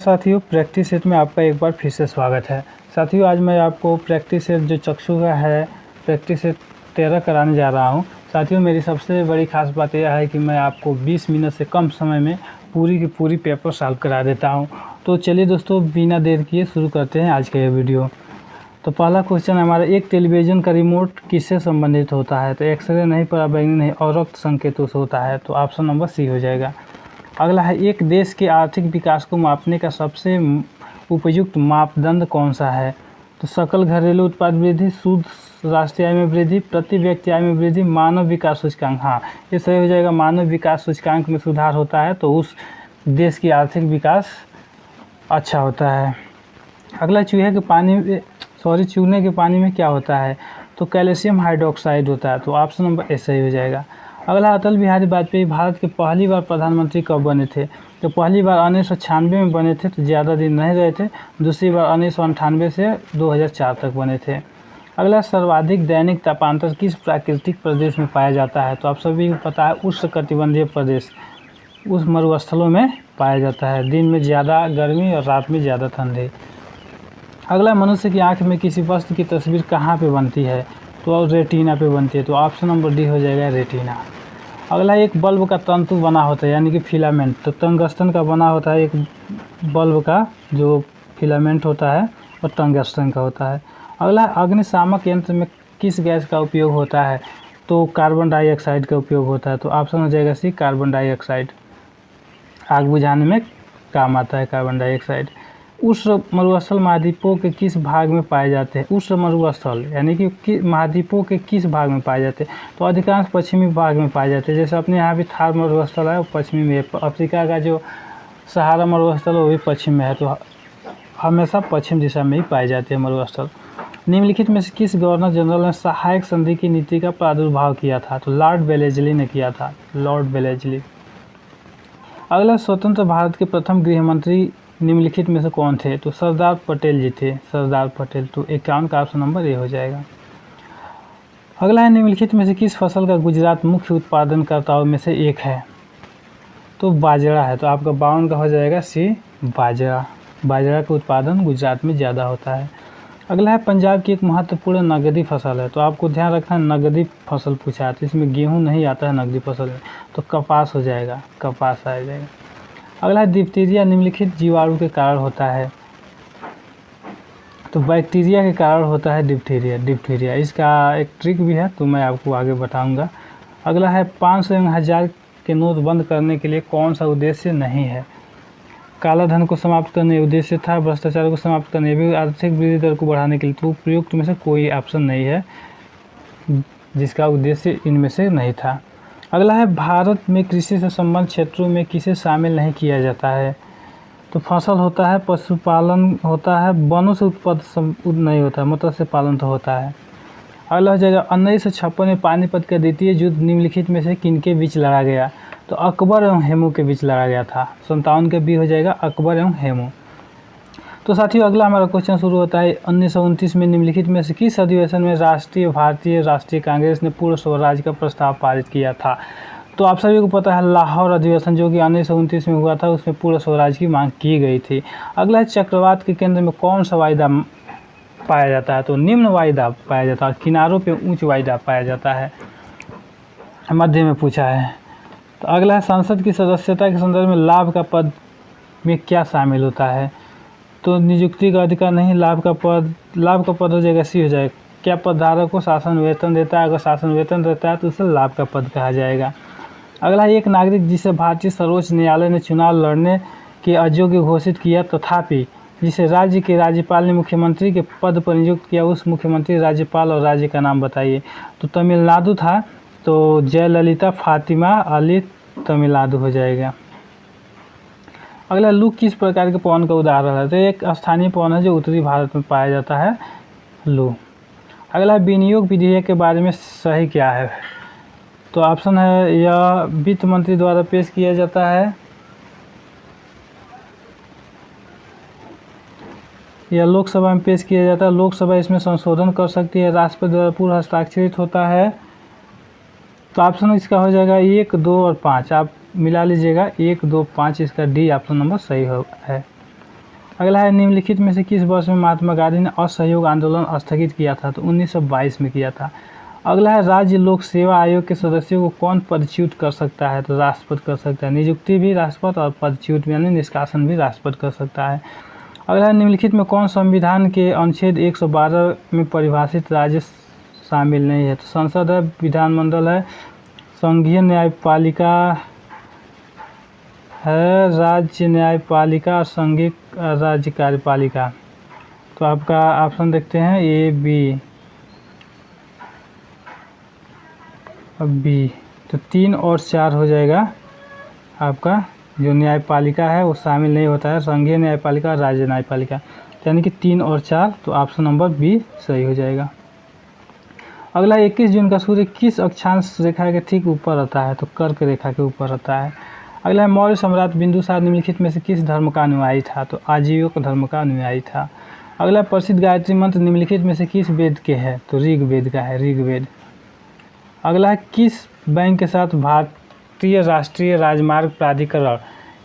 साथियों, practice set में आपका एक बार फिर से स्वागत है। साथियों, आज मैं आपको प्रैक्टिस सेट जो चक्षु का है प्रैक्टिस सेट 13 कराने जा रहा हूं। साथियों, मेरी सबसे बड़ी खास बात यह है कि मैं आपको 20 मिनट से कम समय में पूरी की पूरी पेपर सॉल्व करा देता हूं। तो चलिए दोस्तों, बिना देर किए शुरू करते हैं आज का ये वीडियो। तो पहला क्वेश्चन हमारा, एक टेलीविज़न का रिमोट किससे संबंधित होता है? तो एक्सरे नहीं, पराबैंगनी नहीं, अवरक्त संकेतों से होता है। तो ऑप्शन नंबर सी हो जाएगा। अगला है, एक देश के आर्थिक विकास को मापने का सबसे उपयुक्त मापदंड कौन सा है? तो सकल घरेलू उत्पाद वृद्धि, शुद्ध राष्ट्रीय आय में वृद्धि, प्रति व्यक्ति आय में वृद्धि, मानव विकास सूचकांक। हाँ, ये सही हो जाएगा। मानव विकास सूचकांक में सुधार होता है तो उस देश की आर्थिक विकास अच्छा होता है। अगला, चूने के पानी में क्या होता है? तो कैल्शियम हाइड्रोक्साइड होता है। तो ऑप्शन नंबर ए सही हो जाएगा। अगला, अटल बिहारी वाजपेयी भारत के पहली बार प्रधानमंत्री कब बने थे? तो पहली बार 1996 में बने थे, तो ज़्यादा दिन नहीं रहे थे। दूसरी बार 1998 से 2004 तक बने थे। अगला, सर्वाधिक दैनिक तापांतर किस प्राकृतिक प्रदेश में पाया जाता है? तो आप सभी को पता है, उष्णकटिबंधीय प्रदेश, उस मरुस्थलों में पाया जाता है। दिन में ज़्यादा गर्मी और रात में ज़्यादा ठंडी। अगला, मनुष्य की आँख में किसी वस्तु की तस्वीर कहाँ पे बनती है? तो रेटिना पे बनती है। तो ऑप्शन नंबर डी हो जाएगा, रेटिना। अगला, एक बल्ब का तंतु बना होता है यानी कि फिलामेंट, तो टंगस्टन का बना होता है। एक बल्ब का जो फिलामेंट होता है वो टंगस्टन का होता है। अगला, अग्निशामक यंत्र में किस गैस का उपयोग होता है? तो कार्बन डाइऑक्साइड का उपयोग होता है। तो ऑप्शन हो जाएगा सी, कार्बन डाइऑक्साइड। आग बुझाने में काम आता है कार्बन डाइऑक्साइड। उष्ण मरुस्थल महाद्वीपों के किस भाग में पाए जाते हैं? उष्ण मरुस्थल यानी कि महाद्वीपों के किस भाग में पाए जाते हैं? तो अधिकांश पश्चिमी भाग में पाए जाते हैं। जैसे अपने यहाँ भी थार मरुस्थल है, वो पश्चिमी में है। अफ्रीका का जो सहारा मरुस्थल है वो भी पश्चिम में है। तो हमेशा पश्चिम दिशा में ही पाए जाते हैं मरुस्थल। निम्नलिखित में से किस गवर्नर जनरल ने सहायक संधि की नीति का प्रादुर्भाव किया था? तो लॉर्ड वेलेस्ली ने किया था, लॉर्ड वेलेस्ली। अगला, स्वतंत्र भारत के प्रथम गृह मंत्री निम्नलिखित में से कौन थे? तो सरदार पटेल जी थे, सरदार पटेल। तो 51 का ऑप्शन नंबर ए हो जाएगा। अगला है, निम्नलिखित में से किस फसल का गुजरात मुख्य उत्पादनकर्ताओं में से एक है? तो बाजरा है। तो आपका 52 का हो जाएगा सी, बाजरा। बाजरा का उत्पादन गुजरात में ज़्यादा होता है। अगला है, पंजाब की एक महत्वपूर्ण नगदी फसल है। तो आपको ध्यान रखना, नगदी फसल पूछा है तो इसमें गेहूँ नहीं आता है नगदी फसल में, तो कपास हो जाएगा, कपास आ जाएगा। अगला है, डिप्थीरिया निम्नलिखित जीवाणु के कारण होता है? तो बैक्टीरिया के कारण होता है डिप्थीरिया। इसका एक ट्रिक भी है तो मैं आपको आगे बताऊंगा। अगला है, 500 एवं 1000 के नोट बंद करने के लिए कौन सा उद्देश्य नहीं है? काला धन को समाप्त करने उद्देश्य था, भ्रष्टाचार को समाप्त करने भी, आर्थिक वृद्धि दर को बढ़ाने के लिए। तो प्रयुक्त में से कोई ऑप्शन नहीं है जिसका उद्देश्य इनमें से नहीं था। अगला है, भारत में कृषि से संबंधित क्षेत्रों में किसे शामिल नहीं किया जाता है? तो फसल होता है, पशुपालन होता है, वनों से उत्पन्न नहीं होता है, मत्स्य पालन तो होता है। अगला हो जाएगा, 1956 में पानीपत का द्वितीय युद्ध निम्नलिखित में से किनके बीच लड़ा गया? तो अकबर एवं हेमू के बीच लड़ा गया था। 57 के बी हो जाएगा, अकबर एवं हेमू। तो साथियों, अगला हमारा क्वेश्चन शुरू होता है, 1929 में निम्नलिखित में से किस अधिवेशन में भारतीय राष्ट्रीय कांग्रेस ने पूर्ण स्वराज का प्रस्ताव पारित किया था? तो आप सभी को पता है, लाहौर अधिवेशन जो कि 1929 में हुआ था, उसमें पूर्ण स्वराज की मांग की गई थी। अगला है, चक्रवात के केंद्र में कौन सा वायदा पाया जाता है? तो निम्न वायदा पाया जाता है, किनारों पे उच्च वायदा पाया जाता है, मध्य में पूछा है। तो अगला है, संसद की सदस्यता के संदर्भ में लाभ का पद में क्या शामिल होता है? तो नियुक्ति का अधिकार नहीं, लाभ का पद हो जाएगा, सी हो जाएगा। क्या पदधारक को शासन वेतन देता है? अगर शासन वेतन देता है तो उसे लाभ का पद कहा जाएगा। अगला, एक नागरिक जिसे भारतीय सर्वोच्च न्यायालय ने चुनाव लड़ने के अयोग्य घोषित किया तथापि जिसे राज्य के राज्यपाल ने मुख्यमंत्री के पद पर नियुक्त किया, उस मुख्यमंत्री, राज्यपाल और राज्य का नाम बताइए। तो तमिलनाडु था, तो जयललिता फातिमा अली तमिलनाडु हो जाएगा। अगला, लू किस प्रकार के पवन का उदाहरण है? तो एक स्थानीय पवन है जो उत्तरी भारत में पाया जाता है, लू। अगला, विनियोग विधेयक के बारे में सही क्या है? तो ऑप्शन है, यह वित्त मंत्री द्वारा पेश किया जाता है, या लोकसभा में पेश किया जाता है। लोकसभा इसमें संशोधन कर सकती है, राष्ट्रपति द्वारा पूर्व हस्ताक्षरित होता है। तो ऑप्शन इसका हो जाएगा 1, 2 और 5, आप मिला लीजिएगा, 1, 2, 5, इसका डी ऑप्शन नंबर सही है। अगला है निम्नलिखित में से किस वर्ष में महात्मा गांधी ने असहयोग आंदोलन स्थगित किया था? तो 1922 में किया था। अगला है राज्य लोक सेवा आयोग के सदस्यों को कौन पदच्युत कर सकता है? तो राष्ट्रपति कर सकता है। नियुक्ति भी राष्ट्रपति और पदच्युत यानी निष्कासन भी राष्ट्रपति कर सकता है। अगला है निम्नलिखित में कौन संविधान के अनुच्छेद 112 में परिभाषित राज्य शामिल नहीं है? तो संसद है, विधानमंडल है, संघीय न्यायपालिका है, राज्य न्यायपालिका और संघीय राज्य कार्यपालिका। तो आपका ऑप्शन देखते हैं ए बी। अब बी तो 3 और 4 हो जाएगा। आपका जो न्यायपालिका है वो शामिल नहीं होता है, संघीय न्यायपालिका और राज्य न्यायपालिका, यानी कि 3 और 4। तो ऑप्शन नंबर बी सही हो जाएगा। अगला 21 जून का सूर्य किस अक्षांश रेखा के ठीक ऊपर रहता है? तो कर्क रेखा के ऊपर रहता है। अगला है मौर्य सम्राट बिंदुसार निम्नलिखित में से किस धर्म का अनुयायी था? तो आजीविक धर्म का अनुयायी था। अगला प्रसिद्ध गायत्री मंत्र निम्नलिखित में से किस वेद के है? तो ऋग्वेद का है, ऋग्वेद। अगला है किस बैंक के साथ भारतीय राष्ट्रीय राजमार्ग प्राधिकरण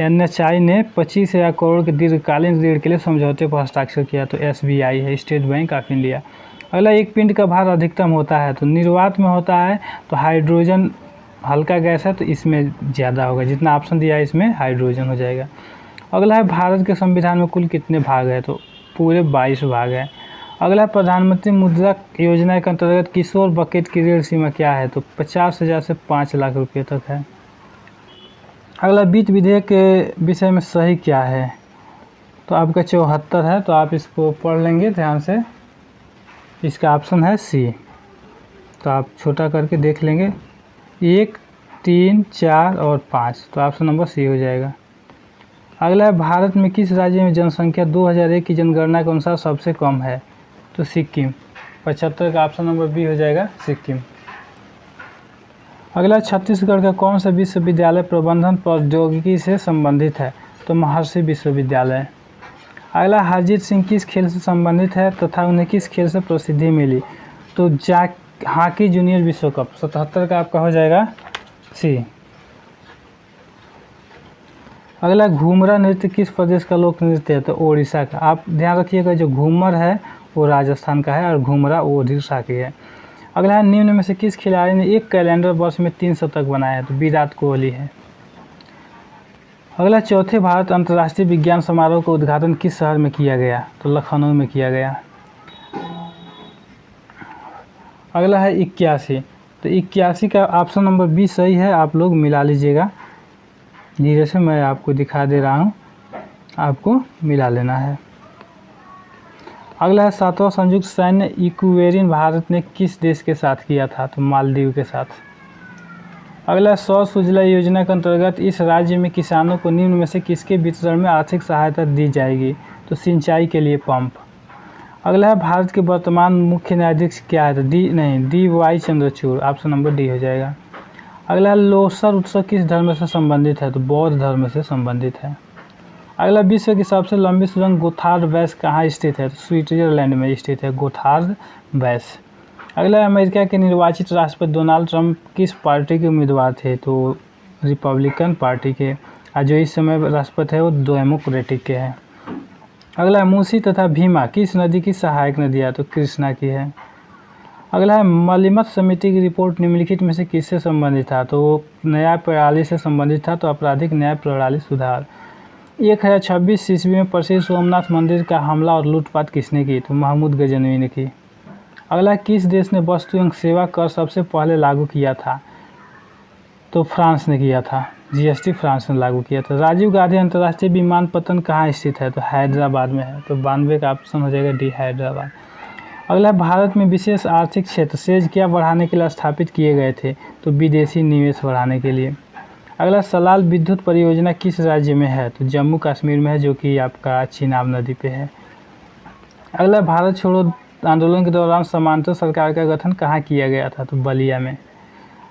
NHAI ने 25,000 करोड़ के दीर्घकालीन ऋण के लिए समझौते पर हस्ताक्षर किया? तो SBI है, स्टेट बैंक ऑफ इंडिया। अगला एक पिंड का भार अधिकतम होता है? तो निर्वात में होता है। तो हाइड्रोजन हल्का गैस है तो इसमें ज़्यादा होगा, जितना ऑप्शन दिया है इसमें हाइड्रोजन हो जाएगा। अगला है भारत के संविधान में कुल कितने भाग है? तो पूरे 22 भाग है। अगला प्रधानमंत्री मुद्रा योजना के अंतर्गत किशोर बकेट की ऋण सीमा क्या है? तो 50,000 से 5 लाख रुपये तक है। अगला वित्त विधेयक के विषय में सही क्या है? तो आपका 74 है। तो आप इसको पढ़ लेंगे ध्यान से। इसका ऑप्शन है सी। तो आप छोटा करके देख लेंगे, 1, 3, 4 और 5। तो ऑप्शन नंबर सी हो जाएगा। अगला है भारत में किस राज्य में जनसंख्या 2001 की जनगणना के अनुसार सबसे कम है? तो सिक्किम। 75 का ऑप्शन नंबर बी हो जाएगा, सिक्किम। अगला छत्तीसगढ़ का कौन सा विश्वविद्यालय प्रबंधन प्रौद्योगिकी से संबंधित है? तो महर्षि विश्वविद्यालय। अगला हरजीत सिंह किस खेल से संबंधित है तथा उन्हें किस खेल से प्रसिद्धि मिली? तो हॉकी जूनियर विश्व कप। 77 का आपका हो जाएगा सी। अगला घूमरा नृत्य किस प्रदेश का लोक नृत्य है? तो ओडिशा का। आप ध्यान रखिएगा, जो घूमर है वो राजस्थान का है और घूमरा ओडिशा की है। अगला है निम्न में से किस खिलाड़ी ने एक कैलेंडर वर्ष में 3 शतक बनाया है? तो विराट कोहली है। अगला चौथे भारत अंतर्राष्ट्रीय विज्ञान समारोह का उद्घाटन किस शहर में किया गया? तो लखनऊ में किया गया। अगला है 81। तो 81 का ऑप्शन नंबर बी सही है। आप लोग मिला लीजिएगा, धीरे से मैं आपको दिखा दे रहा हूँ, आपको मिला लेना है। अगला है 7वां संयुक्त सैन्य इक्वेरिन भारत ने किस देश के साथ किया था? तो मालदीव के साथ। अगला सौर सूजला योजना के अंतर्गत इस राज्य में किसानों को निम्न में से किसके वितरण में आर्थिक सहायता दी जाएगी? तो सिंचाई के लिए पंप। अगला है भारत के वर्तमान मुख्य न्यायाधीश क्या है? तो DY Chandrachud. Option number D हो जाएगा। अगला लोसर उत्सव किस धर्म से संबंधित है? तो बौद्ध धर्म से संबंधित है। अगला विश्व की सबसे लंबी सुरंग गोथार्ड बेस कहाँ स्थित है? तो स्विट्जरलैंड में स्थित है गोथार्ड बेस। अगला अमेरिका के निर्वाचित राष्ट्रपति डोनाल्ड ट्रंप किस पार्टी के उम्मीदवार थे? तो रिपब्लिकन पार्टी के, और जो इस समय राष्ट्रपति है वो डेमोक्रेटिक के हैं। अगला मूसी तथा भीमा किस नदी की सहायक नदी है? तो कृष्णा की है। अगला है मलिमत समिति की रिपोर्ट निम्नलिखित में से किससे संबंधित था? तो न्याय प्रणाली से संबंधित था। तो आपराधिक न्याय प्रणाली सुधार। 1026 ईस्वी में प्रसिद्ध सोमनाथ मंदिर का हमला और लूटपाट किसने की? तो महमूद गजनवी ने की। अगला किस देश ने वस्तु एवं सेवा कर सबसे पहले लागू किया था? तो फ्रांस ने किया था। GST फ्रांस ने लागू किया था। राजीव गांधी अंतर्राष्ट्रीय विमानपत्तन कहाँ स्थित है? तो हैदराबाद में है। तो 92 का ऑप्शन हो जाएगा डी, हैदराबाद। अगला भारत में विशेष आर्थिक क्षेत्र सेज क्या बढ़ाने के लिए स्थापित किए गए थे? तो विदेशी निवेश बढ़ाने के लिए। अगला सलाल विद्युत परियोजना किस राज्य में है? तो जम्मू कश्मीर में है, जो कि आपका चिनाब नदी पे है। अगला भारत छोड़ो आंदोलन के दौरान समांतर सरकार का गठन कहाँ किया गया था? तो बलिया में।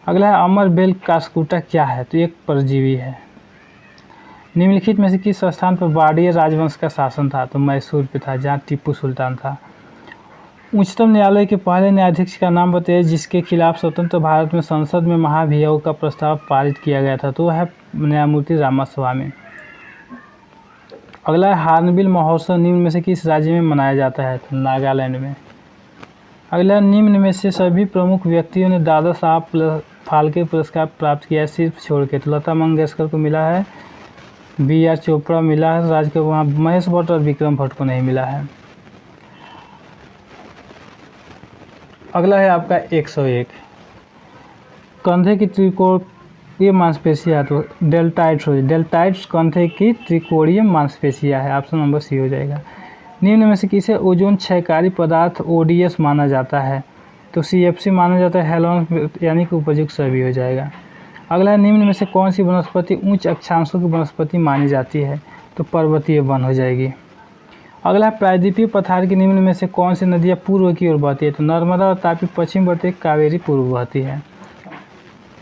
अगला है अमर बेल कास्कुटा क्या है? तो एक परजीवी है। निम्नलिखित में से किस स्थान पर वाड़िया राजवंश का शासन था? तो मैसूर पे था, जहाँ टीपू सुल्तान था। उच्चतम न्यायालय के पहले न्यायाधीश का नाम बताइए जिसके खिलाफ स्वतंत्र भारत में संसद में महाभियोग का प्रस्ताव पारित किया गया था। तो वह है न्यायमूर्ति रामास्वामी। अगला है हार्नबिल महोत्सव निम्न में से किस राज्य में मनाया जाता है? तो नागालैंड में। अगला निम्न में से सभी प्रमुख व्यक्तियों ने दादा साहब फाल्के पुरस्कार प्राप्त किया है सिर्फ छोड़ के? तो लता मंगेशकर को मिला है, BR चोपड़ा मिला है, राजकपूर, महेश भट्ट और विक्रम भट्ट को नहीं मिला है। अगला है आपका 101 कंधे की त्रिकोणीय मांसपेशियां, तो डेल्टाइड्स कंधे की त्रिकोणीय मांसपेशियां है। ऑप्शन नंबर सी हो जाएगा। निम्न में से किसे ओजोन क्षयकारी पदार्थ ODS माना जाता है? तो CFC माना जाता है। हेलोन यानी कि उपयुक्त सभी हो जाएगा। अगला है निम्न में से कौन सी वनस्पति उच्च अक्षांशों की वनस्पति मानी जाती है? तो पर्वतीय वन हो जाएगी। अगला है प्रायद्वीपीय पठार की निम्न में से कौन सी नदियाँ पूर्व की ओर बहती है? तो नर्मदा और तापी पश्चिम बढ़ती है, कावेरी पूर्व बहती है।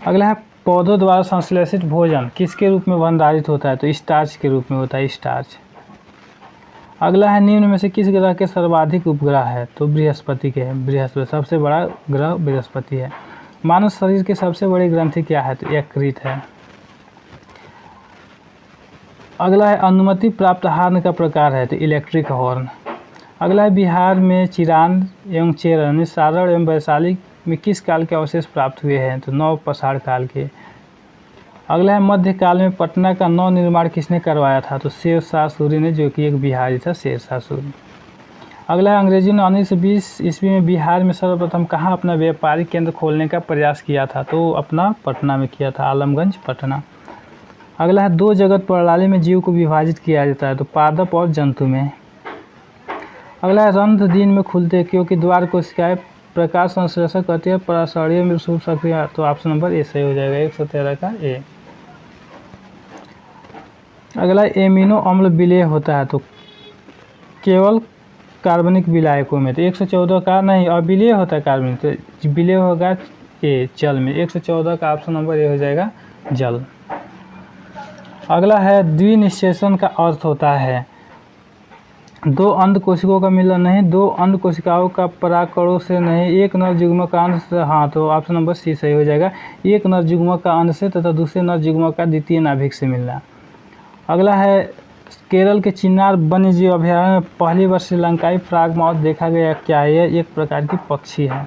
अगला है पौधों द्वारा संश्लेषित भोजन किसके रूप में भंडारित होता है? तो स्टार्च के रूप में होता है, स्टार्च। अगला है निम्न में से किस ग्रह के सर्वाधिक उपग्रह है? तो बृहस्पति के हैं। बृहस्पति सबसे बड़ा ग्रह बृहस्पति है। मानव शरीर की सबसे बड़ी ग्रंथि क्या है? तो यकृत है। अगला है अनुमति प्राप्त हॉर्न का प्रकार है? तो इलेक्ट्रिक हॉर्न। अगला है बिहार में चिरांद एवं चेरन, सारण एवं वैशाली में किस काल के अवशेष प्राप्त हुए हैं? तो नवपाषाण काल के। अगला है मध्यकाल में पटना का नव निर्माण किसने करवाया था? तो शेरशाह सूरी ने, जो कि एक बिहारी था, शेरशाह सूरी। अगला है अंग्रेजों ने 1920 ईस्वी में बिहार में सर्वप्रथम कहाँ अपना व्यापारिक केंद्र खोलने का प्रयास किया था? तो अपना पटना में किया था, आलमगंज पटना। अगला है दो जगत प्रणाली में जीव को विभाजित किया जाता है? तो पादप और जंतु में। अगला है रंध्र दिन में खुलते क्योंकि द्वार कोशिकाएं प्रकाश संश्लेषण करती है, पराशरीय में शुभ सक्रिय। तो ऑप्शन नंबर ए सही हो जाएगा, 113 का ए। अगला एमिनो अम्ल विलेय होता है? तो केवल कार्बनिक विलायकों में। तो 114 का नहीं, अविलेय होता है कार्बनिक, तो विलेय होगा ए जल में। 114 का ऑप्शन नंबर ए हो जाएगा, जल। अगला है द्विनिषेचन का अर्थ होता है दो अंध कोशिकाओं का मिलना नहीं, दो अंध कोशिकाओं का परागकणों से नहीं, एक नर युग्मक का अंश से। हाँ, तो ऑप्शन नंबर सी सही हो जाएगा, एक नर युग्मक का अंश से तथा दूसरे नर युग्मक का द्वितीय नाभिक से मिलना। अगला है केरल के चिन्नार वन्यजीव अभयारण्य में पहली बार श्रीलंकाई फ्रॉग माउथ देखा गया क्या है? यह एक प्रकार की पक्षी है।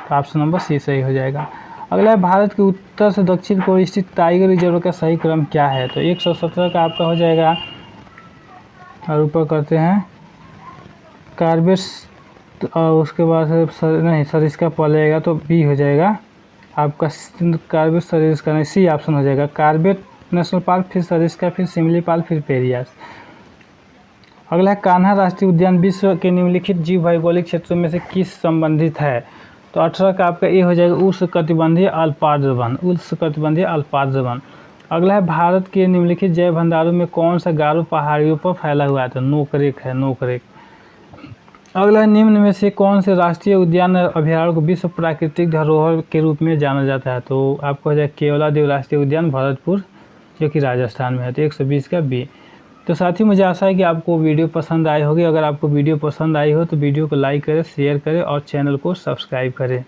तो ऑप्शन नंबर सी सही हो जाएगा। अगला है भारत के उत्तर से दक्षिण को स्थित टाइगर रिजर्व का सही क्रम क्या है? तो 117 का आपका हो जाएगा। और ऊपर करते हैं कार्बेट्स, और उसके बाद नहीं सरिस्का पलेगा, तो बी हो जाएगा आपका कार्बेट सरिस्का नहीं, सी ऑप्शन हो जाएगा। कार्बेट नेशनल पार्क, फिर सरिस्का, फिर सिमलीपाल, फिर पेरियास। अगला है कान्हा राष्ट्रीय उद्यान विश्व के निम्नलिखित जीव भौगोलिक क्षेत्रों में से किस संबंधित है? तो 18 का आपका ए हो जाएगा, उष्णकटिबंधीय अल्पार्द्र वन, उष्णकटिबंधीय अल्पार्द्र वन। अगला है भारत के निम्नलिखित जैव भंडारों में कौन सा गारो पहाड़ियों पर फैला हुआ है? तो नोकरेक है, नोकरेक। अगला है निम्न में से कौन से राष्ट्रीय उद्यान अभयारण्य को विश्व प्राकृतिक धरोहर के रूप में जाना जाता है? तो आपको हो जाएगा केवलादेव राष्ट्रीय उद्यान, भरतपुर, जो कि राजस्थान में है। तो 120 का बी। तो साथियों, मुझे आशा है कि आपको वीडियो पसंद आई होगी। अगर आपको वीडियो पसंद आई हो तो वीडियो को लाइक करें, शेयर करें और चैनल को सब्सक्राइब करें।